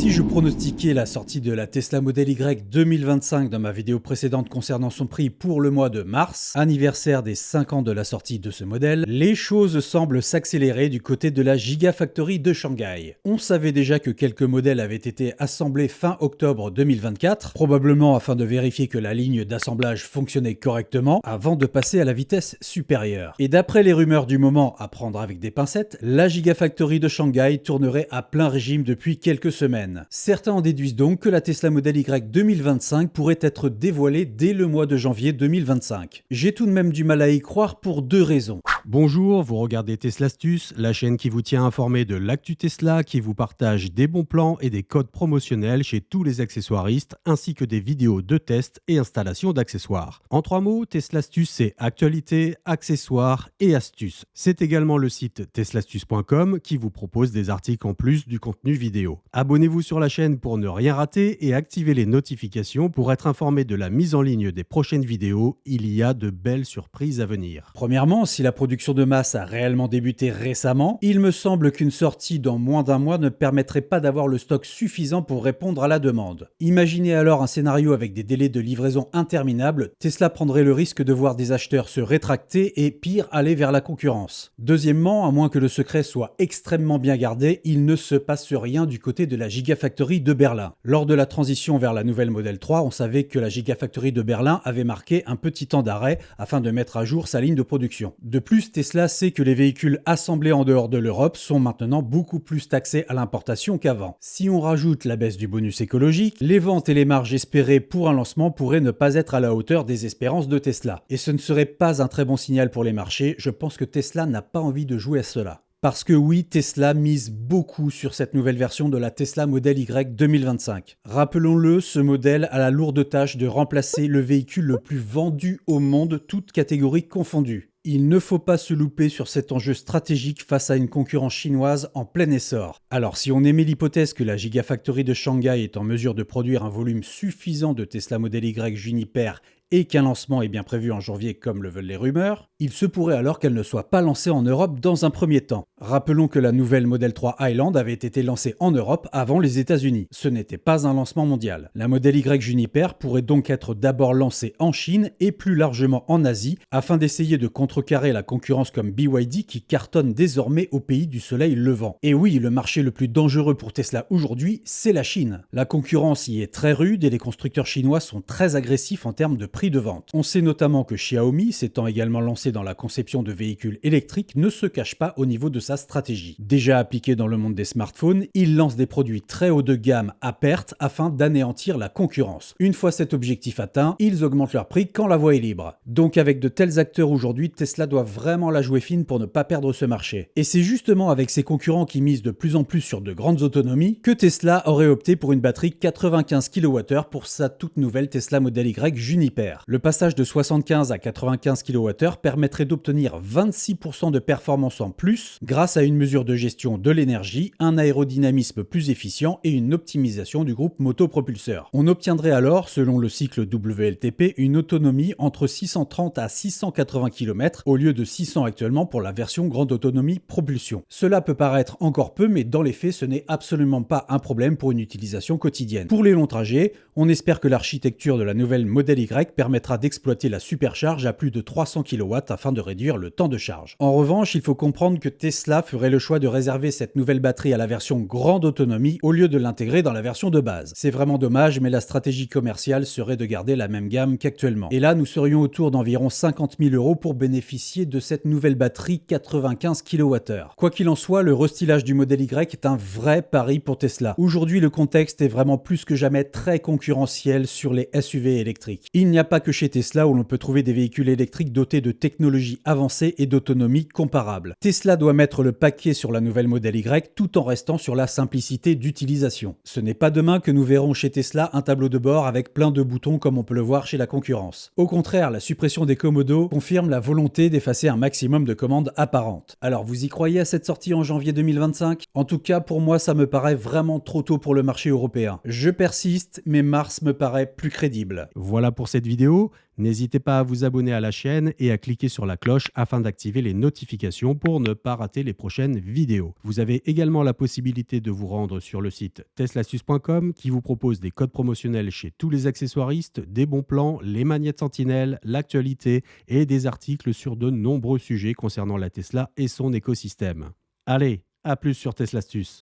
Si je pronostiquais la sortie de la Tesla Model Y 2025 dans ma vidéo précédente concernant son prix pour le mois de mars, anniversaire des 5 ans de la sortie de ce modèle, les choses semblent s'accélérer du côté de la Gigafactory de Shanghai. On savait déjà que quelques modèles avaient été assemblés fin octobre 2024, probablement afin de vérifier que la ligne d'assemblage fonctionnait correctement avant de passer à la vitesse supérieure. Et d'après les rumeurs du moment à prendre avec des pincettes, la Gigafactory de Shanghai tournerait à plein régime depuis quelques semaines. Certains en déduisent donc que la Tesla Model Y 2025 pourrait être dévoilée dès le mois de janvier 2025. J'ai tout de même du mal à y croire pour deux raisons. Bonjour, vous regardez Tesla Astuces, la chaîne qui vous tient informé de l'actu Tesla, qui vous partage des bons plans et des codes promotionnels chez tous les accessoiristes, ainsi que des vidéos de tests et installation d'accessoires. En 3 mots, Tesla Astuces, c'est actualité, accessoires et astuces. C'est également le site teslastuces.com qui vous propose des articles en plus du contenu vidéo. Abonnez-vous sur la chaîne pour ne rien rater et activez les notifications pour être informé de la mise en ligne des prochaines vidéos. Il y a de belles surprises à venir. Premièrement, si la production de masse a réellement débuté récemment, il me semble qu'une sortie dans moins d'un mois ne permettrait pas d'avoir le stock suffisant pour répondre à la demande. Imaginez alors un scénario avec des délais de livraison interminables, Tesla prendrait le risque de voir des acheteurs se rétracter et pire aller vers la concurrence. Deuxièmement, à moins que le secret soit extrêmement bien gardé, il ne se passe rien du côté de la Gigafactory de Berlin. Lors de la transition vers la nouvelle Model 3, on savait que la Gigafactory de Berlin avait marqué un petit temps d'arrêt afin de mettre à jour sa ligne de production. De plus, Tesla sait que les véhicules assemblés en dehors de l'Europe sont maintenant beaucoup plus taxés à l'importation qu'avant. Si on rajoute la baisse du bonus écologique, les ventes et les marges espérées pour un lancement pourraient ne pas être à la hauteur des espérances de Tesla. Et ce ne serait pas un très bon signal pour les marchés, je pense que Tesla n'a pas envie de jouer à cela. Parce que oui, Tesla mise beaucoup sur cette nouvelle version de la Tesla Model Y 2025. Rappelons-le, ce modèle a la lourde tâche de remplacer le véhicule le plus vendu au monde, toutes catégories confondues. Il ne faut pas se louper sur cet enjeu stratégique face à une concurrence chinoise en plein essor. Alors si on émet l'hypothèse que la Gigafactory de Shanghai est en mesure de produire un volume suffisant de Tesla Model Y Juniper et qu'un lancement est bien prévu en janvier comme le veulent les rumeurs, il se pourrait alors qu'elle ne soit pas lancée en Europe dans un premier temps. Rappelons que la nouvelle Model 3 Highland avait été lancée en Europe avant les États-Unis. Ce n'était pas un lancement mondial. La Model Y Juniper pourrait donc être d'abord lancée en Chine et plus largement en Asie afin d'essayer de contrecarrer la concurrence comme BYD qui cartonne désormais au pays du soleil levant. Et oui, le marché le plus dangereux pour Tesla aujourd'hui, c'est la Chine. La concurrence y est très rude et les constructeurs chinois sont très agressifs en termes de prix de vente. On sait notamment que Xiaomi, s'étant également lancé dans la conception de véhicules électriques, ne se cache pas au niveau de sa stratégie. Déjà appliqué dans le monde des smartphones, il lance des produits très haut de gamme à perte afin d'anéantir la concurrence. Une fois cet objectif atteint, ils augmentent leur prix quand la voie est libre. Donc avec de tels acteurs aujourd'hui, Tesla doit vraiment la jouer fine pour ne pas perdre ce marché. Et c'est justement avec ses concurrents qui misent de plus en plus sur de grandes autonomies que Tesla aurait opté pour une batterie 95 kWh pour sa toute nouvelle Tesla Model Y Juniper. Le passage de 75 à 95 kWh permettrait d'obtenir 26% de performance en plus grâce à une mesure de gestion de l'énergie, un aérodynamisme plus efficient et une optimisation du groupe motopropulseur. On obtiendrait alors, selon le cycle WLTP, une autonomie entre 630 à 680 km au lieu de 600 actuellement pour la version grande autonomie propulsion. Cela peut paraître encore peu, mais dans les faits, ce n'est absolument pas un problème pour une utilisation quotidienne. Pour les longs trajets, on espère que l'architecture de la nouvelle Model Y permettra d'exploiter la supercharge à plus de 300 kW afin de réduire le temps de charge. En revanche, il faut comprendre que Tesla ferait le choix de réserver cette nouvelle batterie à la version grande autonomie au lieu de l'intégrer dans la version de base. C'est vraiment dommage, mais la stratégie commerciale serait de garder la même gamme qu'actuellement. Et là, nous serions autour d'environ 50 000 € pour bénéficier de cette nouvelle batterie 95 kWh. Quoi qu'il en soit, le restylage du Model Y est un vrai pari pour Tesla. Aujourd'hui, le contexte est vraiment plus que jamais très concurrentiel sur les SUV électriques. Il n'y a pas que chez Tesla où l'on peut trouver des véhicules électriques dotés de technologies avancées et d'autonomie comparables. Tesla doit mettre le paquet sur la nouvelle Model Y tout en restant sur la simplicité d'utilisation. Ce n'est pas demain que nous verrons chez Tesla un tableau de bord avec plein de boutons comme on peut le voir chez la concurrence. Au contraire, la suppression des commodos confirme la volonté d'effacer un maximum de commandes apparentes. Alors vous y croyez à cette sortie en janvier 2025 ? En tout cas, pour moi, ça me paraît vraiment trop tôt pour le marché européen. Je persiste, mais mars me paraît plus crédible. Voilà pour cette vidéo. vidéo. N'hésitez pas à vous abonner à la chaîne et à cliquer sur la cloche afin d'activer les notifications pour ne pas rater les prochaines vidéos. Vous avez également la possibilité de vous rendre sur le site teslastuce.com qui vous propose des codes promotionnels chez tous les accessoiristes, des bons plans, les manettes Sentinelle, l'actualité et des articles sur de nombreux sujets concernant la Tesla et son écosystème. Allez, à plus sur Tesla Astuce.